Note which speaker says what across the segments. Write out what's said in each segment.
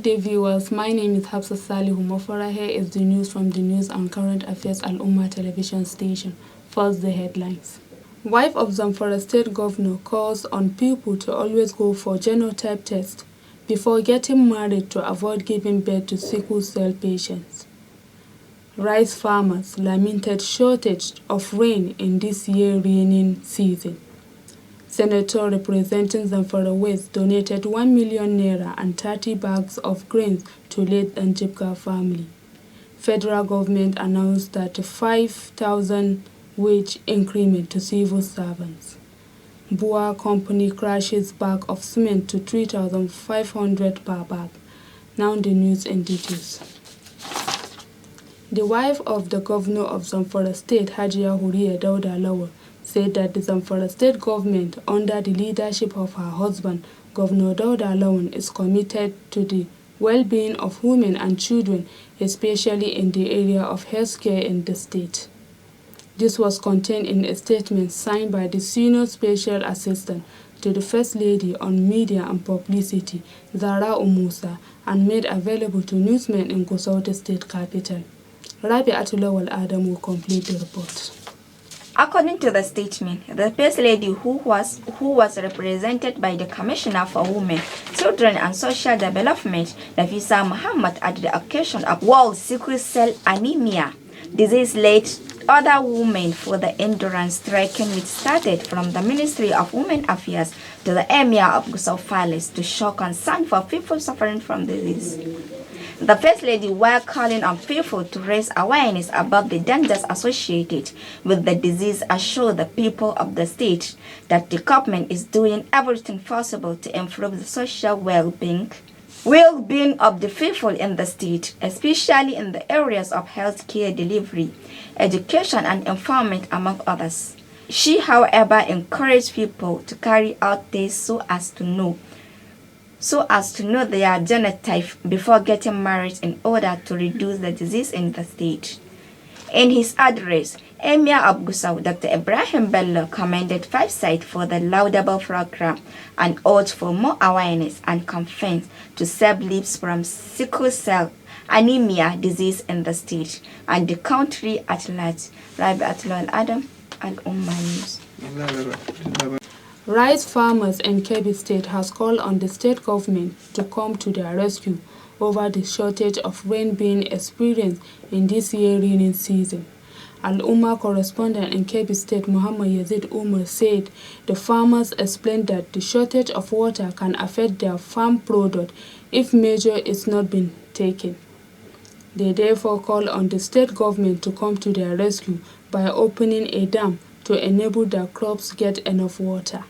Speaker 1: day, viewers. My name is Hafsa Salihu Mofara. Here is the news from the News and Current Affairs Alumma television station. First, the headlines. Wife of Zamfara State Governor calls on people to always go for genotype test before getting married to avoid giving birth to sickle cell patients. Rice farmers lamented shortage of rain in this year's raining season. Senator representing Zamfara West donated 1 million naira and 30 bags of grains to late Njibka family. Federal government announced 35,000 wage increment to civil servants. Bua company crashes bag of cement to 3,500 per bag. Now the news in details. The wife of the governor of Zamfara State, Hajiya Huriya Dauda Lawal, said that the Zamfara State government, under the leadership of her husband, Governor Dauda Lawal, is committed to the well-being of women and children, especially in the area of healthcare in the state. This was contained in a statement signed by the Senior Special Assistant to the First Lady on Media and Publicity, Zara Umusa, and made available to newsmen in Gusau, the state capital. Rabi Atulawal Adam will complete the report.
Speaker 2: According to the statement, the First Lady, who was represented by the Commissioner for Women, Children and Social Development, Nafisa Muhammad, at the occasion of World Sickle Cell Anemia Disease, led other women for the endurance trekking, which started from the Ministry of Women Affairs to the Emir of Gusau Palace, to show concern for people suffering from the disease. The First Lady, while calling on people to raise awareness about the dangers associated with the disease, assured the people of the state that the government is doing everything possible to improve the social well-being of the people in the state, especially in the areas of healthcare delivery, education and empowerment, among others. She, however, encouraged people to carry out tests so as to know their genotype before getting married in order to reduce the disease in the state. In his address, Emir of Gusau, Dr. Ibrahim Bello, commended five sites for the laudable program and urged for more awareness and campaigns to save lives from sickle cell anemia disease in the state and the country at large. Rabi Atulawal Adam, Alumma News.
Speaker 1: Rice farmers in Kebbi State has called on the state government to come to their rescue over the shortage of rain being experienced in this year's rainy season. Alumma correspondent in Kebbi State, Muhammad Yazid Umar, said the farmers explained that the shortage of water can affect their farm product if measure is not being taken. They therefore call on the state government to come to their rescue by opening a dam to enable their crops get enough water.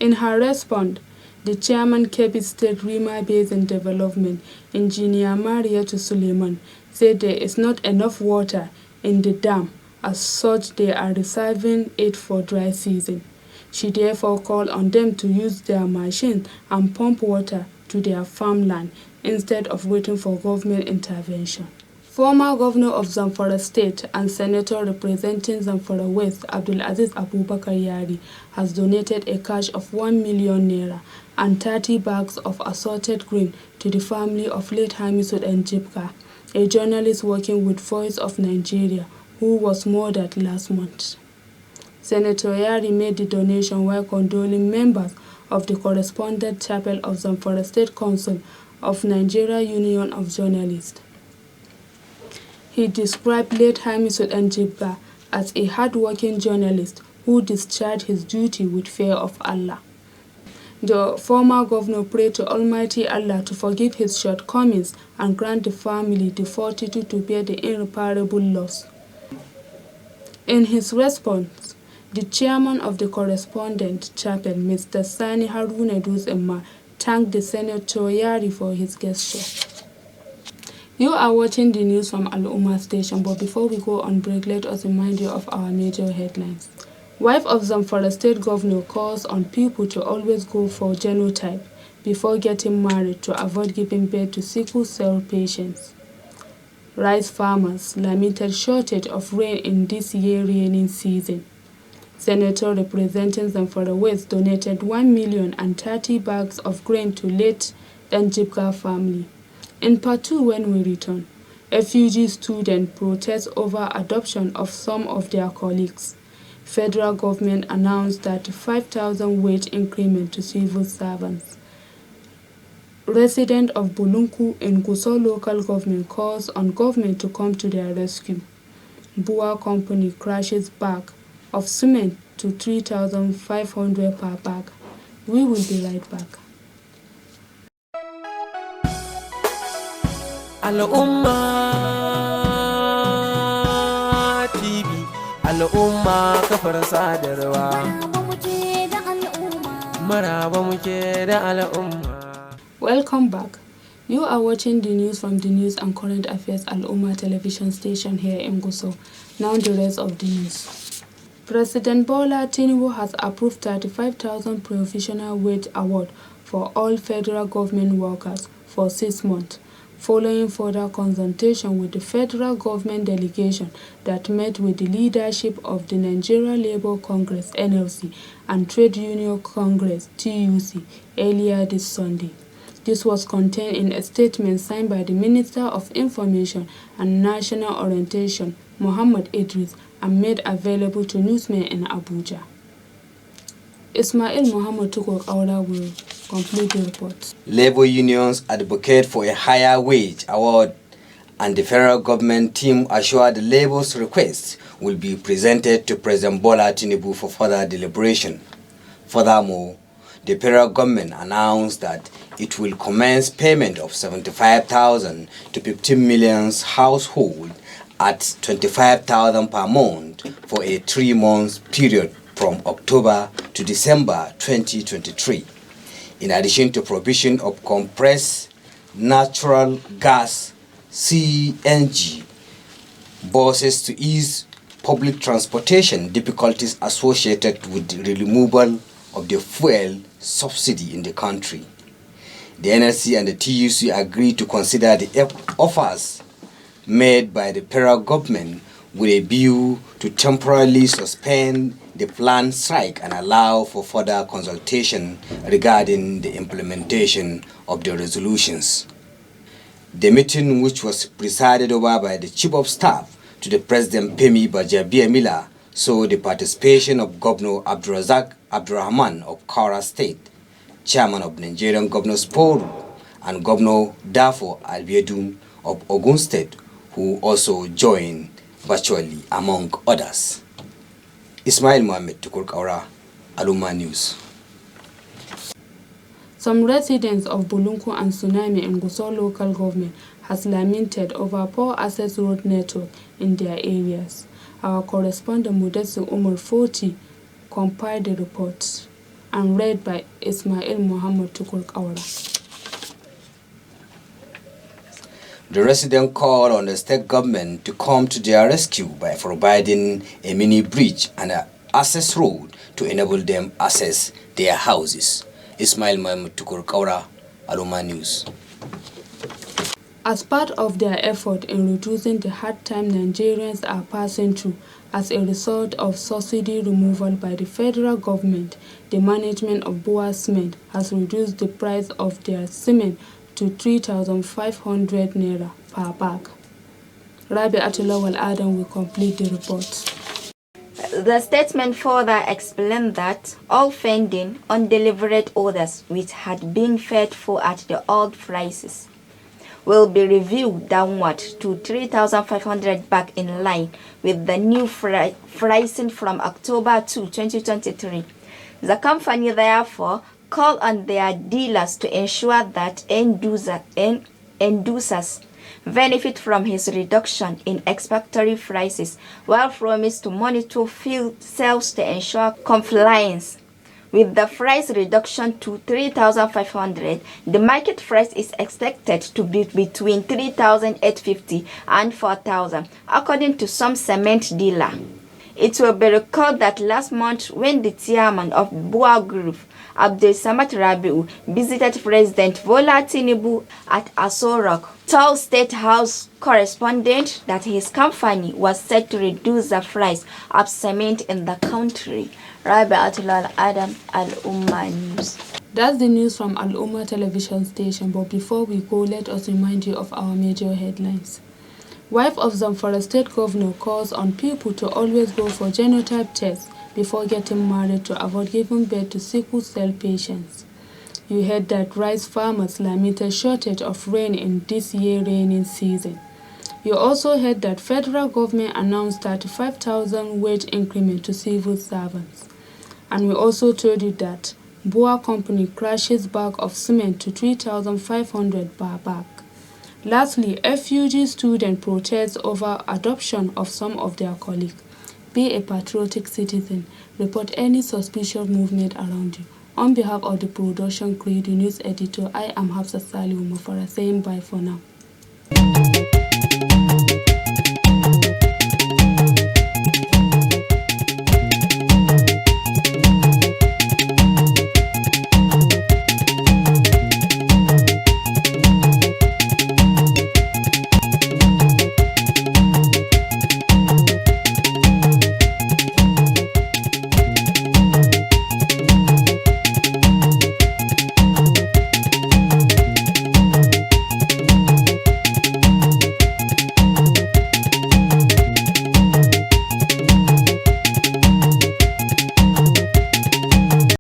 Speaker 1: In her response, the chairman Kebbi State Rima Basin Development, Engineer Mariatu Suleiman, said there is not enough water in the dam. As such, they are reserving it for dry season. She therefore called on them to use their machine and pump water to their farmland instead of waiting for government intervention. Former Governor of Zamfara State and Senator representing Zamfara West, Abdulaziz Abubakar Yari, has donated a cash of 1 million naira and 30 bags of assorted grain to the family of late Hamisud Njibka, a journalist working with Voice of Nigeria, who was murdered last month. Senator Yari made the donation while condoling members of the correspondent chapel of Zamfara State Council of Nigeria Union of Journalists. He described late Hamisud Njibka as a hard-working journalist who discharged his duty with fear of Allah. The former governor prayed to Almighty Allah to forgive his shortcomings and grant the family the fortitude to bear the irreparable loss. In his response, the chairman of the correspondent chapel, Mr. Sani Haruna Duzemma, thanked the Senator Yari for his gesture. You are watching the news from Alumma station, but before we go on break, let us remind you of our major headlines. Wife of Zamfara State Governor calls on people to always go for genotype before getting married to avoid giving birth to sickle cell patients. Rice farmers lamented shortage of rain in this year's rainy season. Senator representing Zamfara West donated 1 million and 30 bags of grain to late Njibka family. In part 2, when we return, FUG students protest over adoption of some of their colleagues. Federal government announced that 5,000 wage increment to civil servants. Resident of Bulunku in Gusau local government calls on government to come to their rescue. Bua company crashes bag of cement to 3,500 per bag. We will be right back.
Speaker 3: Alumma TV, Alumma kafar sadarwa. Maraba muke da Alumma.
Speaker 1: Welcome back. You are watching the news from the News and Current Affairs Alumma television station here in Gusau. Now the rest of the news. President Bola Tinubu has approved 35,000 provisional wage award for all federal government workers for 6 months, following further consultation with the federal government delegation that met with the leadership of the Nigeria Labour Congress (NLC) and Trade Union Congress (TUC) earlier this Sunday. This was contained in a statement signed by the Minister of Information and National Orientation, Muhammad Idris, and made available to newsmen in Abuja. Ismail Muhammad Tukur Aura will complete the report.
Speaker 4: Labor unions advocate for a higher wage award, and the federal government team assured the labor's request will be presented to President Bola Tinubu for further deliberation. Furthermore, the federal government announced that it will commence payment of 75,000 to 15 million households at 25,000 per month for a 3-month period from October to December 2023. In addition to provision of compressed natural gas (CNG) buses to ease public transportation difficulties associated with the removal of the fuel subsidy in the country. The NLC and the TUC agreed to consider the offers made by the federal government with a view to temporarily suspend the planned strike and allow for further consultation regarding the implementation of the resolutions. The meeting, which was presided over by the Chief of Staff to the President Femi Bajabiamila, saw the participation of Governor Abdulrazak Abdurrahman of Kwara State, Chairman of Nigerian Governors Forum, and Governor Dafo Albiedun of Ogun State, who also joined virtually, among others. Ismail Mohammed Tukur Kaura, Alumma News.
Speaker 1: Some residents of Bulunku and Tsunami in Gusau local government has lamented over poor access road network in their areas. Our correspondent Modesti Umar 40 compiled the report and read by Ismail Muhammad Tukur Kaura.
Speaker 4: The residents called on the state government to come to their rescue by providing a mini bridge and an access road to enable them access their houses. Ismail Muhammad Tukur Kaura, Alumma News.
Speaker 1: As part of their effort in reducing the hard time Nigerians are passing through as a result of subsidy removal by the federal government, the management of Bua Cement has reduced the price of their cement to 3,500 naira per bag. Rabi Atulawal Adam will complete the report.
Speaker 2: The statement further explained that all pending undelivered orders which had been paid for at the old prices will be reviewed downward to 3,500 back in line with the new pricing from October 2, 2023. The company therefore called on their dealers to ensure that end users benefit from his reduction in expectory prices, while promised to monitor field sales to ensure compliance. With the price reduction to 3,500, the market price is expected to be between 3,850 and 4,000, according to some cement dealer. It will be recalled that last month, when the chairman of Bua Group, Abdul Samad Rabiu, visited President Bola Tinubu at Aso Rock, told State House correspondent that his company was set to reduce the price of cement in the country. Rabi'atul Adam, Alumma News.
Speaker 1: That's the news from Alumma television station, but before we go, let us remind you of our major headlines. Wife of Zamfara State Governor calls on people to always go for genotype tests before getting married to avoid giving birth to sickle cell patients. You heard that rice farmers lamented shortage of rain in this year's rainy season. You also heard that federal government announced 35,000 wage increment to civil servants. And we also told you that Boa company crashes bag of cement to 3,500 per bag. Lastly, FUG student protests over adoption of some of their colleagues. Be a patriotic citizen. Report any suspicious movement around you. On behalf of the production crew, the news editor, I am Hafsa Salihu Mufara saying bye for now.